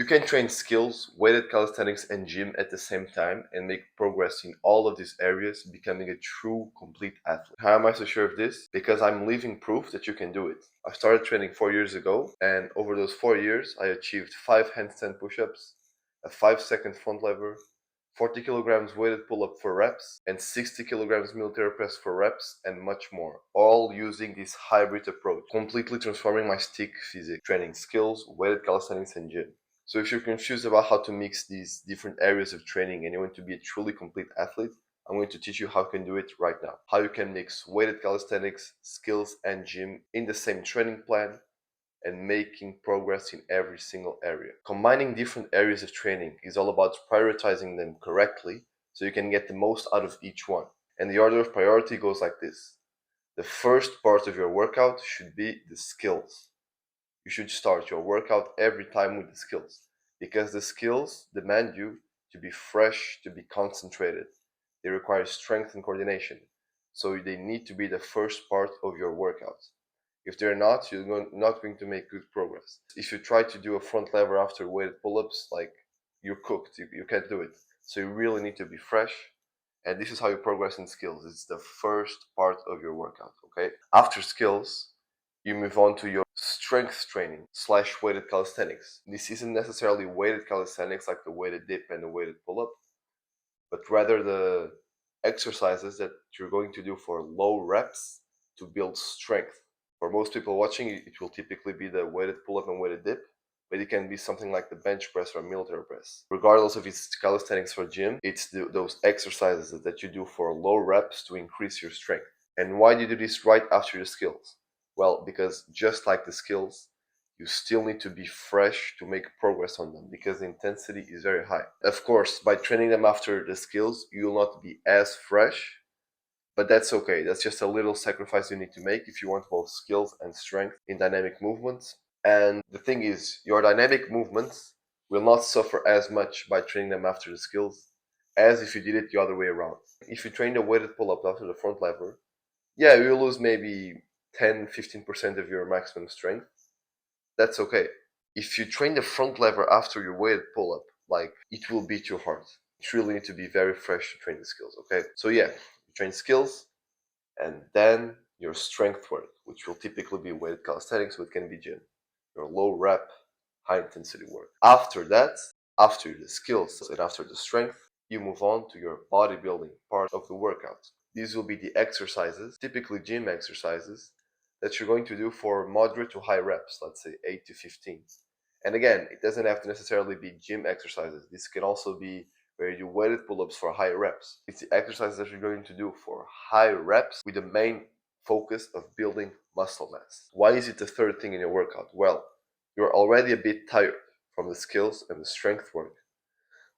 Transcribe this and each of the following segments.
can train skills, weighted calisthenics, and gym at the same time and make progress in all of these areas, becoming a true, complete athlete. How am I so sure of this? Because I'm living proof that you can do it. I started training 4 years ago, and over those 4 years, I achieved 5 handstand push-ups, a 5-second front lever, 40 kilograms weighted pull-up for reps, and 60 kilograms military press for reps, and much more. All using this hybrid approach, completely transforming my stick physique, training skills, weighted calisthenics, and gym. So if you're confused about how to mix these different areas of training and you want to be a truly complete athlete, I'm going to teach you how you can do it right now. How you can mix weighted calisthenics, skills, and gym in the same training plan, and making progress in every single area. Combining different areas of training is all about prioritizing them correctly so you can get the most out of each one. And the order of priority goes like this. The first part of your workout should be the skills. You should start your workout every time with the skills, because the skills demand you to be fresh, to be concentrated. They require strength and coordination, so they need to be the first part of your workout. If they're not, you're not going to make good progress. If you try to do a front lever after weighted pull-ups, like, you're cooked. You can't do it. So you really need to be fresh. And this is how you progress in skills. It's the first part of your workout, okay? After skills, you move on to your strength training / weighted calisthenics. This isn't necessarily weighted calisthenics like the weighted dip and the weighted pull-up, but rather the exercises that you're going to do for low reps to build strength. For most people watching, it will typically be the weighted pull-up and weighted dip, but it can be something like the bench press or military press. Regardless if it's calisthenics or gym, it's those exercises that you do for low reps to increase your strength. And why do you do this right after the skills? Well, because just like the skills, you still need to be fresh to make progress on them, because the intensity is very high. Of course, by training them after the skills, you will not be as fresh, but that's okay. That's just a little sacrifice you need to make if you want both skills and strength in dynamic movements. And the thing is, your dynamic movements will not suffer as much by training them after the skills as if you did it the other way around. If you train the weighted pull-up after the front lever, yeah, you'll lose maybe 10-15% of your maximum strength. That's okay. If you train the front lever after your weighted pull-up, like, it will beat your heart. You really need to be very fresh to train the skills, okay? So yeah, you train skills, and then your strength work, which will typically be weighted calisthenics, but can be gym. Your low rep, high intensity work. After that, after the skills and after the strength, you move on to your bodybuilding part of the workout. These will be the exercises, typically gym exercises, that you're going to do for moderate to high reps, let's say 8 to 15. And again, it doesn't have to necessarily be gym exercises. This can also be where you do weighted pull-ups for high reps. It's the exercises that you're going to do for high reps with the main focus of building muscle mass. Why is it the third thing in your workout? Well, you're already a bit tired from the skills and the strength work,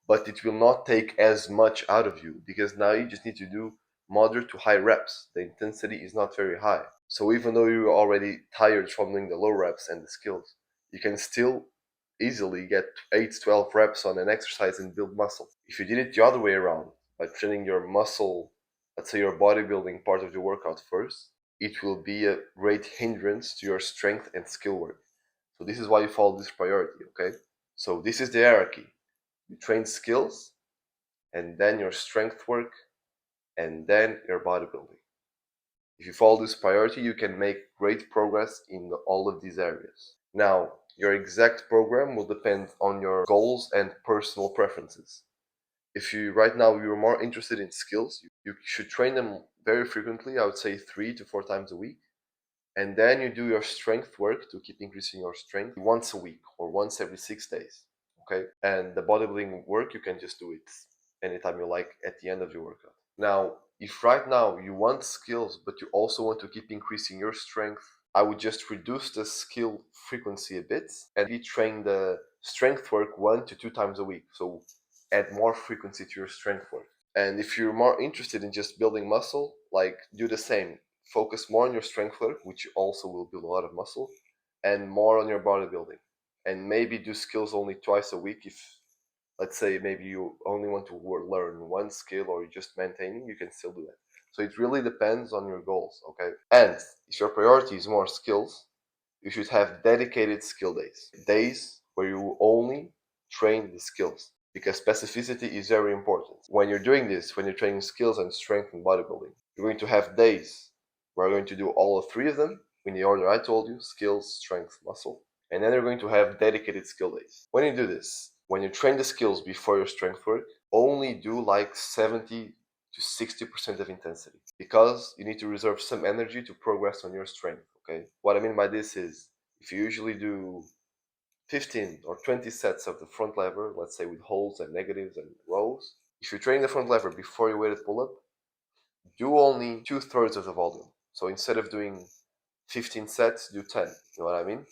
but it will not take as much out of you, because now you just need to do moderate to high reps. The intensity is not very high. So even though you're already tired from doing the low reps and the skills, you can still easily get 8 to 12 reps on an exercise and build muscle. If you did it the other way around, by training your muscle, let's say your bodybuilding part of the workout first, it will be a great hindrance to your strength and skill work. So this is why you follow this priority, okay? So this is the hierarchy. You train skills, and then your strength work, and then your bodybuilding. If you follow this priority, you can make great progress in all of these areas. Now, your exact program will depend on your goals and personal preferences. If you right now you're more interested in skills, you should train them very frequently. I would say 3 to 4 times a week. And then you do your strength work to keep increasing your strength once a week or once every 6 days. Okay? And the bodybuilding work, you can just do it anytime you like at the end of your workout. Now, if right now you want skills, but you also want to keep increasing your strength, I would just reduce the skill frequency a bit and train the strength work 1 to 2 times a week. So add more frequency to your strength work. And if you're more interested in just building muscle, like, do the same. Focus more on your strength work, which also will build a lot of muscle, and more on your bodybuilding. And maybe do skills only twice a week. If, let's say, maybe you only want to learn one skill or you're just maintaining, you can still do that. So it really depends on your goals, okay? And if your priority is more skills, you should have dedicated skill days. Days where you only train the skills, because specificity is very important. When you're doing this, when you're training skills and strength in bodybuilding, you're going to have days where you're going to do all three of them in the order I told you: skills, strength, muscle. And then you're going to have dedicated skill days. When you do this, when you train the skills before your strength work, only do like 70 to 60% of intensity, because you need to reserve some energy to progress on your strength. Okay, what I mean by this is, if you usually do 15 or 20 sets of the front lever, let's say with holds and negatives and rows, if you train the front lever before your weighted pull up, do only 2/3 of the volume. So instead of doing 15 sets, do 10. You know what I mean?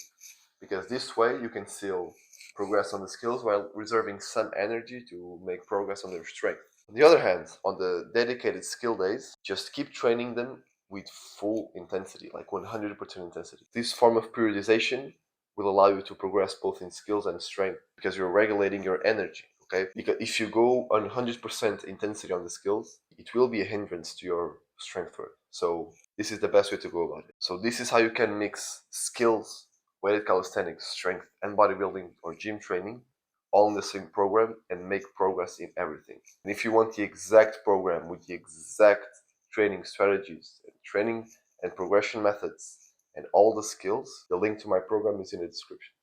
Because this way you can still progress on the skills while reserving some energy to make progress on their strength. On the other hand, on the dedicated skill days, just keep training them with full intensity, like 100% intensity. This form of periodization will allow you to progress both in skills and strength, because you're regulating your energy. Okay, because if you go on 100% intensity on the skills, it will be a hindrance to your strength work. So this is the best way to go about it. So this is how you can mix skills, weighted calisthenics, strength, and bodybuilding or gym training all in the same program and make progress in everything. And if you want the exact program with the exact training strategies and training and progression methods and all the skills, the link to my program is in the description.